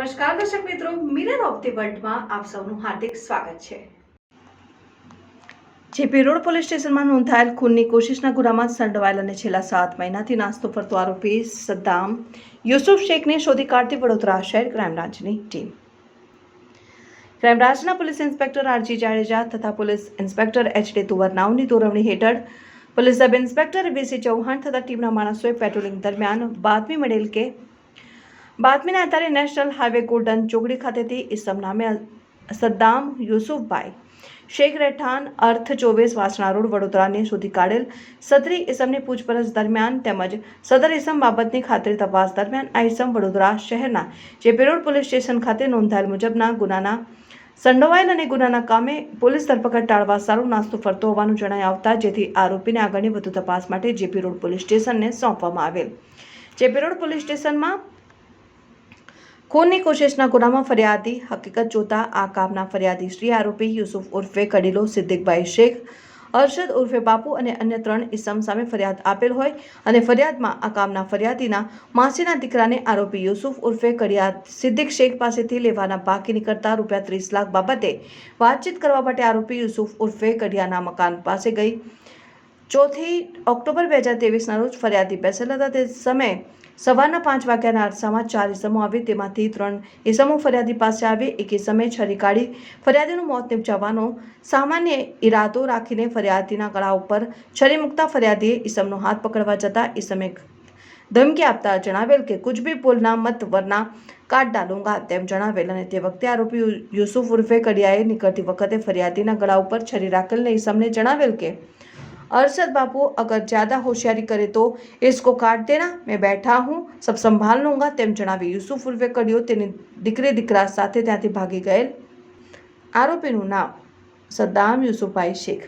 નમસ્કાર દર્શક મિત્રો, મિરર ઓફ ધી વર્લ્ડમાં આપ સૌનું હાર્દિક સ્વાગત છે। જેપી રોડ પોલીસ સ્ટેશનમાં નોંધાયેલ ખૂનની કોશિશના ગુનામાં સંડોવાયેલ અને છેલ્લા 7 મહિનાથી નાસ્તો ફરતો આરોપી સદ્દામ યુસુફ શેખને શોધી કાઢતી વડોદરા શહેર ક્રાઇમ બ્રાન્ચની ટીમ। ક્રાઇમ બ્રાન્ચના પોલીસ ઇન્સ્પેક્ટર આરજી જાડેજા તથા પોલીસ ઇન્સ્પેક્ટર એચડી તુવરનાવની દોરવણી હેઠળ police sub inspector VC Chauhan તથા ટીમના માણસોએ પેટ્રોલિંગ દરમિયાન બાતમી મળેલ કે બાતમીના આધારે નેશનલ હાઈવે ગોલ્ડન ચોકડી ખાતેથી ઇસમ નામે સદ્દામ યુસુફભાઈ શેખ રહેઠાણ અર્થ 24 વાસણા રોડ વડોદરાને શોધી કાઢેલ સદરી ઇસમની પૂછપરછ દરમિયાન તેમજ સદર ઇસમ બાબતની ખાતરી તપાસ દરમિયાન આ ઇસમ વડોદરા શહેરના જેપી રોડ પોલીસ સ્ટેશન ખાતે નોંધાયેલ મુજબના ગુનાના સંડોવાયેલ અને ગુનાના કામે પોલીસ ધરપકડ ટાળવા સારું નાસ્તો ફરતો હોવાનું જણાઈ આવતા જેથી આરોપીને આગળની વધુ તપાસ માટે જેપી રોડ પોલીસ સ્ટેશનને સોંપવામાં આવેલ। જેપી રોડ પોલીસ સ્ટેશનમાં ખૂનની કોશિશના ગુનામાં ફરિયાદી હકીકત જોતા આ કામના ફરિયાદી શ્રી આરોપી યુસુફ ઉર્ફે કડીલો સિદ્દીકભાઈ શેખ અરશદ ઉર્ફે બાપુ અને અન્ય 3 ઇસમ સામે ફરિયાદ આપેલ હોય અને ફરિયાદમાં આ કામના ફરિયાદીના માસીના દીકરાને આરોપી યુસુફ ઉર્ફે કડિયા સિદ્દીક શેખ પાસેથી લેવાના બાકી નીકળતા ₹30 લાખ બાબતે વાતચીત કરવા માટે આરોપી યુસુફ ઉર્ફે કડિયાના મકાન પાસે ગઈ 4 ઓક્ટોબર 2023ના રોજ ફરિયાદી બેસેલ હતા। તે સમયે સવારના 5 વાગ્યાના અરસામાં 4 ઇસમો આવી તેમાંથી 3 ઇસમો ફરિયાદી પાસે આવી। એક ઇસમે છરી કાઢી ફરિયાદીનું મોત નિપજાવવાનો સામાન્ય ઈરાદો રાખીને ફરિયાદીના ગળા ઉપર છરી મૂકતા ફરિયાદીએ ઇસમનો હાથ પકડવા જતા ઇસમે ધમકી આપતા જણાવેલ કે કુછ ભી બોલના મત વરના કાટ ડાલુંગા તેમ જણાવેલ અને તે વખતે આરોપી યુસુફ ઉર્ફે કડિયાએ નીકળતી વખતે ફરિયાદીના ગળા ઉપર છરી રાખેલને ઇસમને જણાવેલ કે अरशद बापू अगर ज़्यादा होशियारी करे तो इसको काट देना, मैं बैठा हूँ, सब संभाल लूँगा तेम जણાવી યુસુફ ઉર્ફે કડિયો તેની દીકરી દીકરા સાથે ત્યાંથી ભાગી ગયેલ। આરોપીનું નામ સદ્દામ યુસુફભાઈ શેખ।